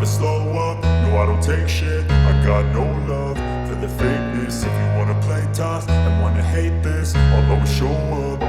slow up, no I don't take shit. I got no love for the fakeness. If you wanna play tough and wanna hate this, I'll always show up.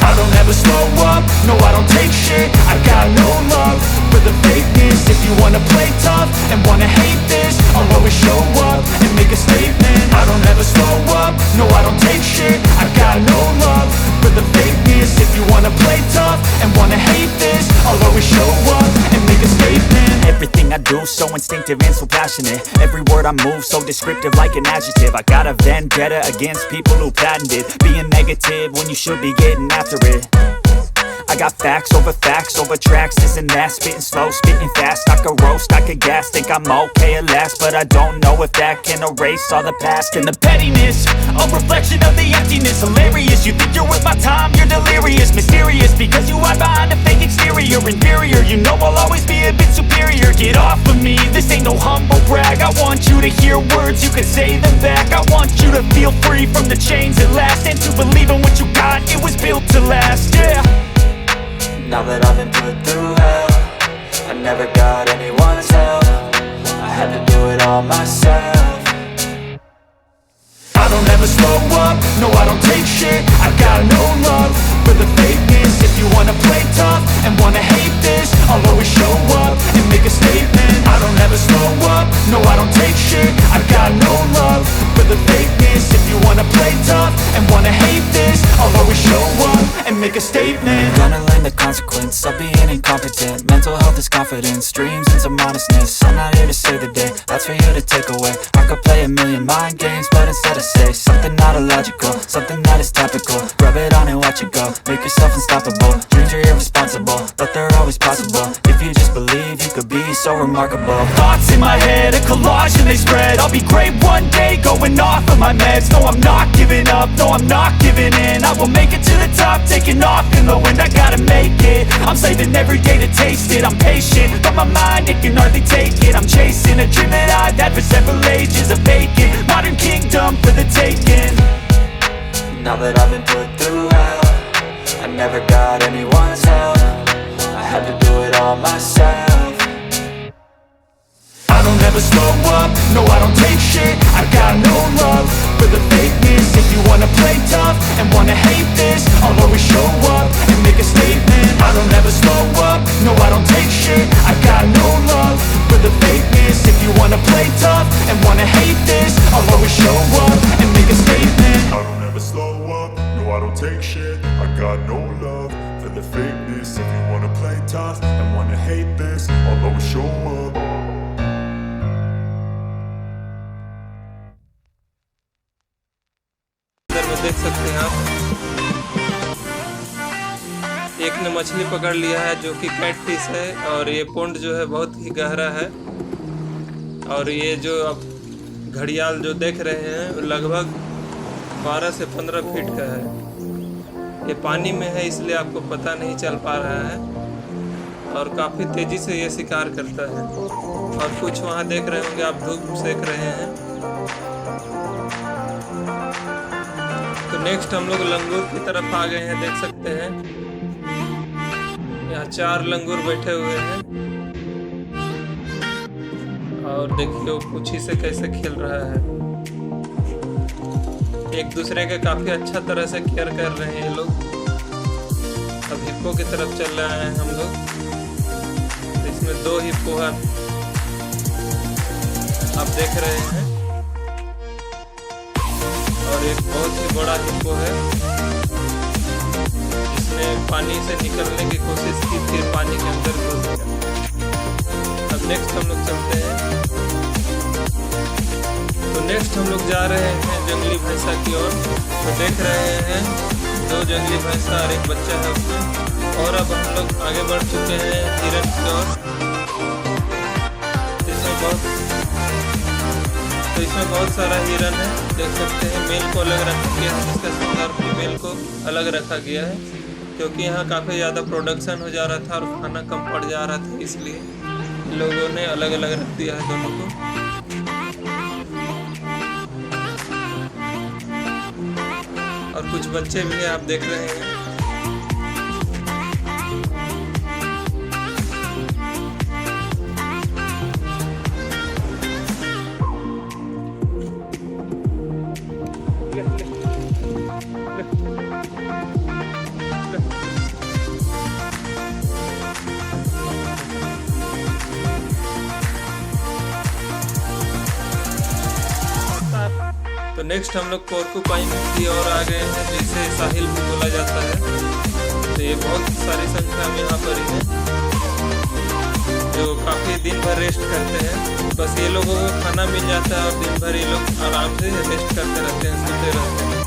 I don't ever slow up, no I don't take shit. I got no love for the fakeness. If you wanna play tough and wanna hate this, I'll always show up and make a statement. I don't ever slow up, no I don't take shit. I got no love for the fakeness. If you wanna play tough and wanna hate this, I'll always show up and make a statement. Everything I do so instinctive and so passionate. Every word I move so descriptive like an adjective. I got a vendetta against people who patented being negative when you should be getting after it. I got facts over tracks, this and that. Spitting slow, spitting fast. I could roast, I could gas. Think I'm okay at last, but I don't know if that can erase all the past. And the pettiness, a reflection of the emptiness. Hilarious, you think you're worth my time, you're delirious. Mysterious, because you hide behind a fake exterior. Inferior, you know I'll always be a bit superior. Get off of me, this ain't no humble brag. I want you to hear words, you can say them back. I want you to feel free from the chains at last, and to believe in what you got, it was built to last, yeah. Now that I've been put through hell, I never got anyone's help. I had to do it all myself. I don't ever slow up, no I don't take shit. I got no love for the fakeness. If you wanna play tough and wanna hate this, I'll always show up and make a statement. I don't ever slow up, no I don't take shit. I got no love for the fakeness. If you wanna play tough and wanna hate this, I'll always show up and make a statement. Gonna learn the consequence of being incompetent. Mental health is confidence, dreams and some honestness. I'm not here to save the day, that's for you to take away. I could play a million mind games, but instead I say something not illogical, something that is topical. Rub it on and watch it go, make yourself unstoppable. Dreams are irresponsible, but they're always possible. If you just believe, you could be so remarkable. Thoughts in my head, a collage and they spread. I'll be great one day, going off of my meds. No, I'm not giving up, no, I'm not giving in. I will make it to the top, taking off in the wind. I gotta make it, I'm saving every day to taste it. I'm patient, but my mind, it can hardly take it. I'm chasing a dream that I've had for several ages. A vacant, modern kingdom for the taking. Now that I've been put through hell, I never got anyone's help. I had to do it all myself. I don't ever slow up, no I don't take shit. I got no love for the fakeness. If you wanna play tough and wanna hate this, I'll always show up and make a statement. I don't ever slow up, no I don't take shit. I got no love for the fakeness. If you wanna play tough and wanna hate this, I'll always show up and make a statement. I don't ever slow up, no I don't take shit. I got no love for the fakeness. If you wanna play tough and wanna hate this, I'll always show up. देख सकते हैं आप, एक ने मछली पकड़ लिया है जो कि कैटफिश है, और ये पोंड जो है बहुत ही गहरा है। और ये जो आप घड़ियाल जो देख रहे हैं लगभग 12 से 15 फीट का है। ये पानी में है इसलिए आपको पता नहीं चल पा रहा है, और काफ़ी तेज़ी से ये शिकार करता है। और कुछ वहाँ देख रहे होंगे आप, धूप सेक रहे हैं। तो नेक्स्ट हम लोग लंगूर की तरफ आ गए हैं, देख सकते हैं यहाँ 4 लंगूर बैठे हुए हैं, और देखिए वो पूंछी से कैसे खेल रहा है। एक दूसरे के काफी अच्छा तरह से केयर कर रहे हैं ये लोग। अब हिप्पो की तरफ चल रहे हैं हम लोग, इसमें 2 हिप्पो है आप देख रहे हैं, और एक बहुत ही बड़ा हिप्पो है जिसने पानी से निकलने की कोशिश की, फिर पानी के अंदर घुस गया। अब नेक्स्ट हम लोग चलते हैं। तो नेक्स्ट हम लोग जा रहे हैं जंगली भैंसा की ओर। तो देख रहे हैं 2 जंगली भैंसा और एक बच्चा है उसमें। और अब हम लोग आगे बढ़ चुके हैं हिरन की ओर। इसमें बहुत सारा हिरन है, देख सकते हैं। मेल को अलग रखा गया है, इसका सिंगार फीमेल को अलग रखा गया है, क्योंकि यहाँ काफ़ी ज़्यादा प्रोडक्शन हो जा रहा था और खाना कम पड़ जा रहा था, इसलिए लोगों ने अलग अलग रख दिया है दोनों को। और कुछ बच्चे भी आप देख रहे हैं। तो नेक्स्ट हम लोग पोर्कुपाइन की ओर आ गए हैं, जिसे साहिल भी बोला जाता है। तो ये बहुत सारी संख्या में यहाँ पर ही है, जो काफ़ी दिन भर रेस्ट करते हैं। बस ये लोगों को खाना मिल जाता है और दिन भर ये लोग आराम से रेस्ट करते रहते हैं, सोते रहते हैं।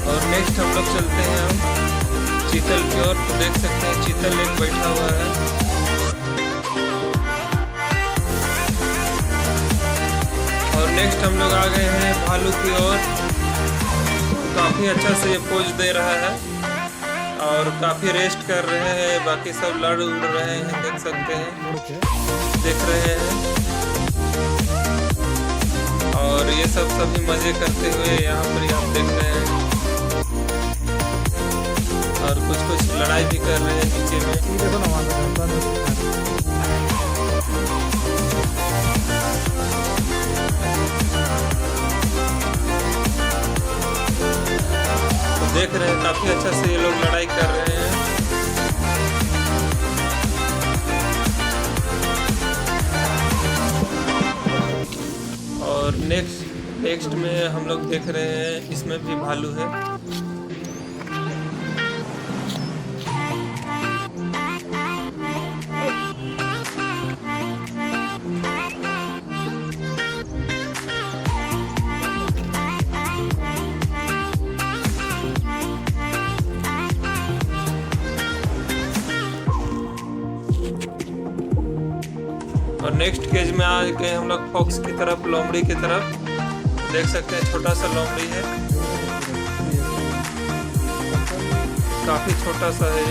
और नेक्स्ट हम लोग चलते हैं हम चीतल की ओर। तो देख सकते हैं चीतल एक बैठा हुआ है। और नेक्स्ट हम लोग आ गए हैं भालू की ओर। काफ़ी अच्छा से ये पोज दे रहा है और काफ़ी रेस्ट कर रहे हैं, बाकी सब लड़ उड़ रहे हैं, देख सकते हैं, देख रहे हैं। और ये सब सभी मज़े करते हुए यहाँ पर आप देख रहे हैं। और कुछ लड़ाई भी कर रहे हैं नीचे में। तो देख रहे हैं काफी अच्छा से ये लोग लड़ाई कर रहे हैं। और नेक्स्ट में हम लोग देख रहे हैं, इसमें भी भालू है। और नेक्स्ट केज में आ गए हम लोग फॉक्स की तरफ, लोमड़ी की तरफ। देख सकते हैं छोटा सा लोमड़ी है, काफी छोटा सा है।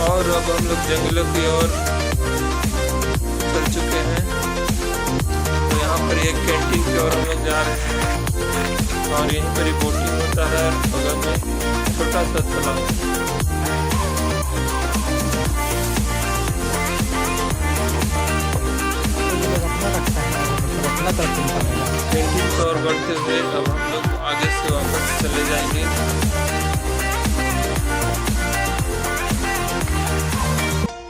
और अब हम लोग जंगलों की ओर चल चुके हैं। तो यहाँ पर एक कैंटीन की ओर हम लोग जा रहे हैं और यहीं पर ही बोटिंग होता है। बगल में छोटा सा तालाब। कैंटीन की ओर बढ़ते हुए अब हम लोग आगे से वापस चले जाएंगे।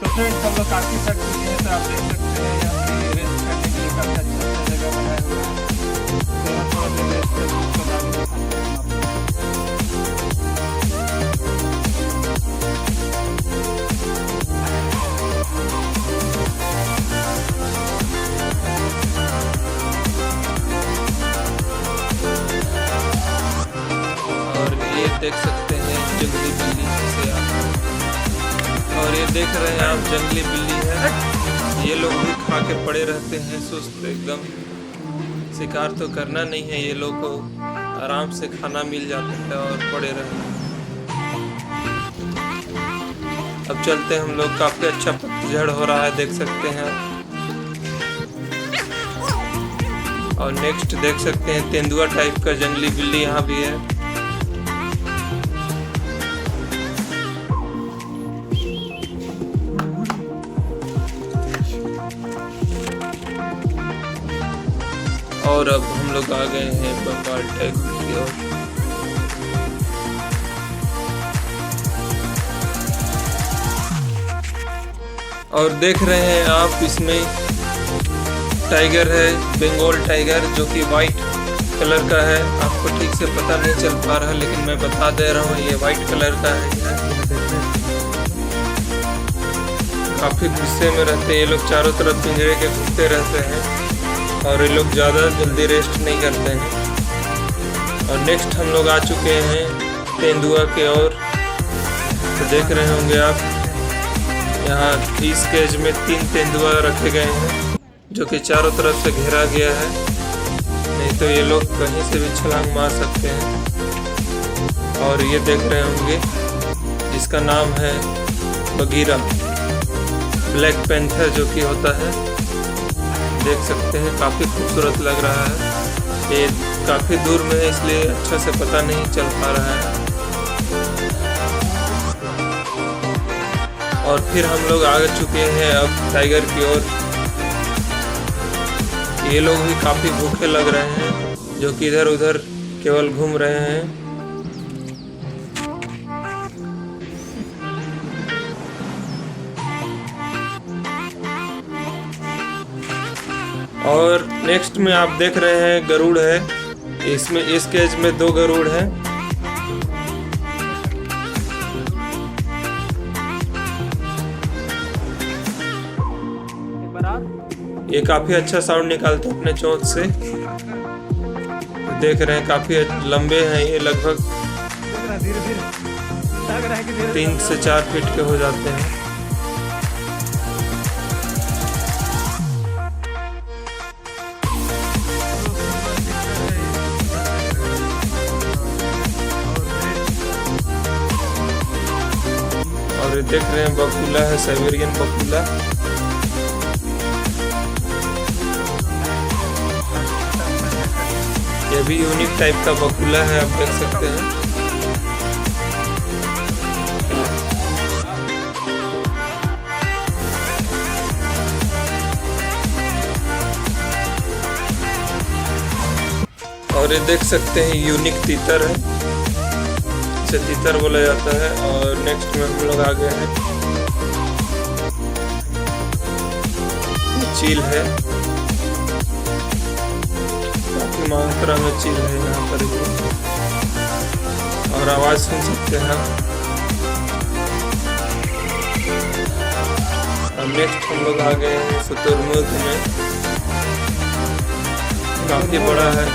तो फ्रेंड्स हम लोग काफ़ी थक चुके हैं, तो आप देख सकते हैं यहाँ पे रेस्ट करने के लिए काफ़ी अच्छा जगह बनाया हुआ है। तो यहाँ थोड़ा देर रेस्ट करके उसके बाद में खाते हैं आप। देख सकते हैं जंगली बिल्ली से आप। और ये देख रहे हैं आप जंगली बिल्ली है। ये लोग भी खा के पड़े रहते हैं सुस्त एकदम। शिकार तो करना नहीं है, ये लोग को आराम से खाना मिल जाता है और पड़े रहते हैं। अब चलते हैं हम लोग, काफ़ी अच्छा पतझड़ हो रहा है, देख सकते हैं। और नेक्स्ट देख सकते हैं तेंदुआ टाइप का जंगली बिल्ली यहाँ भी है। और अब हम लोग आ गए हैं बंगाल टाइगर की ओर। और देख रहे हैं आप, इसमें टाइगर है, बंगाल टाइगर, जो कि वाइट कलर का है। आपको ठीक से पता नहीं चल पा रहा, लेकिन मैं बता दे रहा हूँ, ये वाइट कलर का है। काफ़ी गुस्से में रहते हैं ये लोग, चारों तरफ पिंजरे के घूमते रहते हैं और ये लोग ज़्यादा जल्दी रेस्ट नहीं करते हैं। और नेक्स्ट हम लोग आ चुके हैं तेंदुआ के ओर। तो देख रहे होंगे आप, यहाँ इस केज में 3 तेंदुआ रखे गए हैं, जो कि चारों तरफ से घेरा गया है, नहीं तो ये लोग कहीं से भी छलांग मार सकते हैं। और ये देख रहे होंगे, जिसका नाम है बगीरा, ब्लैक पैंथर जो कि होता है। देख सकते हैं काफ़ी खूबसूरत लग रहा है। ये काफ़ी दूर में है, इसलिए अच्छा से पता नहीं चल पा रहा है। और फिर हम लोग आ चुके हैं अब टाइगर की ओर। ये लोग भी काफ़ी भूखे लग रहे हैं, जो कि इधर उधर केवल घूम रहे हैं। और नेक्स्ट में आप देख रहे हैं गरुड़ है, इसमें इस केज में 2 गरुड़ हैं। ये काफी अच्छा साउंड निकालते हैं अपने चोंच से। देख रहे हैं काफी लंबे हैं, ये लगभग 3 से 4 फीट के हो जाते हैं। और ये देख रहे हैं बकुला है, साइबेरियन बकुला। ये भी यूनिक टाइप का बकुला है, आप देख सकते हैं। और ये देख सकते हैं यूनिक तीतर है, इसे तीतर बोला जाता है। और नेक्स्ट में हम लोग आ गए हैं, चील है, काफी मात्रा में चील है यहाँ पर भी, और आवाज सुन सकते हैं। और नेक्स्ट हम लोग आ गए हैं शुतुरमुर्ग में, काफी बड़ा है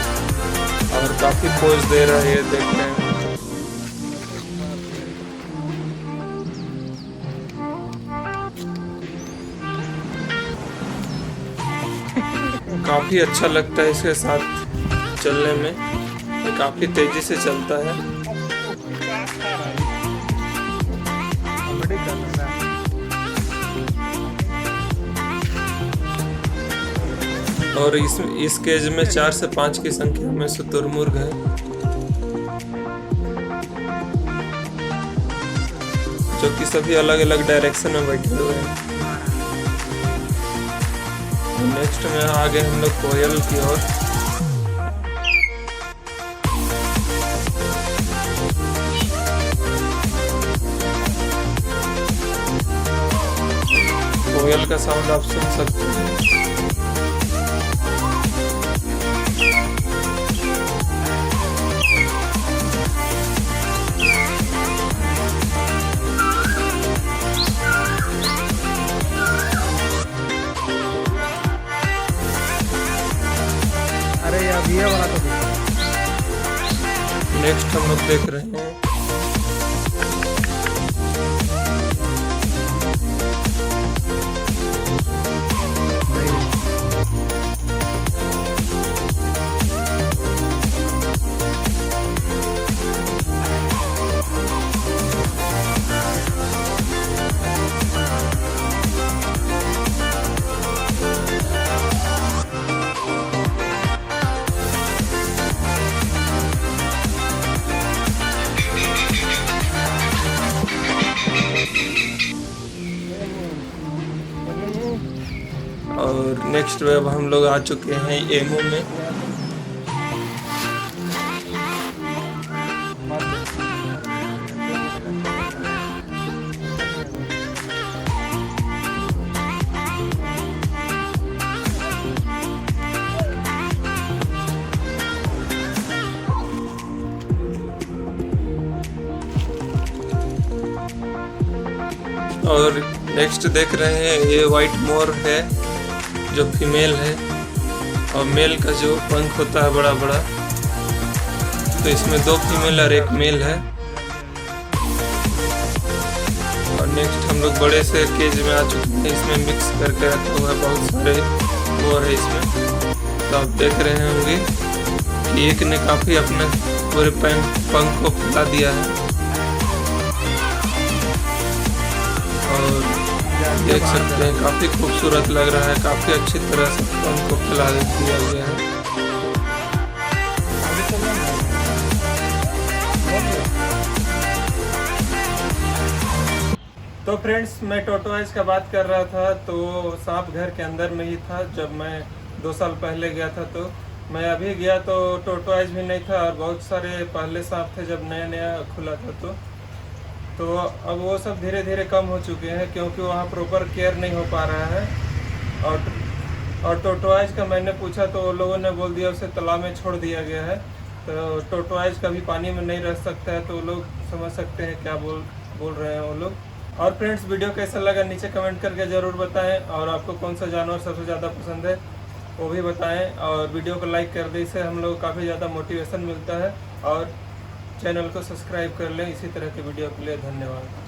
और काफी पोज दे रहा है, ये देख रहे हैं। काफी अच्छा लगता है इसके साथ चलने में, ये काफी तेजी से चलता है। और इस केज में 4 से 5 की संख्या में शुतुरमुर्ग है, जो कि सभी अलग अलग डायरेक्शन में बैठे हुए हैं। नेक्स्ट में आ गए हम लोग कोयल की ओर। कोयल का साउंड आप सुन सकते हैं। नेक्स्ट हम लोग देख रहे हैं और नेक्स्ट वेब हम लोग आ चुके हैं एमो में। और नेक्स्ट देख रहे हैं ये वाइट मोर है जो फीमेल है, और मेल का जो पंख होता है बड़ा बड़ा, तो इसमें 2 फीमेल और 1 मेल है। और नेक्स्ट हम लोग बड़े से केज में आ चुके हैं, इसमें मिक्स करके रखा हुआ है, बहुत सारे मोर है इसमें। तो आप देख रहे होंगे कि एक ने काफी अपने पूरे पंख को फैला दिया है, और देख सकते हैं काफी खूबसूरत लग रहा है, काफी अच्छी तरह से पंख को फैला दिया गया है। तो फ्रेंड्स, मैं टोटोइज का बात कर रहा था, तो सांप घर के अंदर में ही था। जब मैं 2 साल पहले गया था, तो मैं अभी गया तो टोटोइज भी नहीं था, और बहुत सारे पहले सांप थे जब नया नया खुला था। तो अब वो सब धीरे धीरे कम हो चुके हैं, क्योंकि वहाँ प्रॉपर केयर नहीं हो पा रहा है। और और टोटोआइज का मैंने पूछा तो वो लोगों ने बोल दिया उसे तालाब में छोड़ दिया गया है। तो टोटोआइज कभी पानी में नहीं रह सकता है, तो वो लोग समझ सकते हैं क्या बोल रहे हैं वो लोग। और फ्रेंड्स, वीडियो कैसा लगा नीचे कमेंट करके ज़रूर बताएं, और आपको कौन सा जानवर सबसे ज़्यादा पसंद है वो भी बताएं, और वीडियो को लाइक कर दें, इससे हम लोग को काफ़ी ज़्यादा मोटिवेशन मिलता है। और चैनल को सब्सक्राइब कर लें इसी तरह की वीडियो के लिए। धन्यवाद।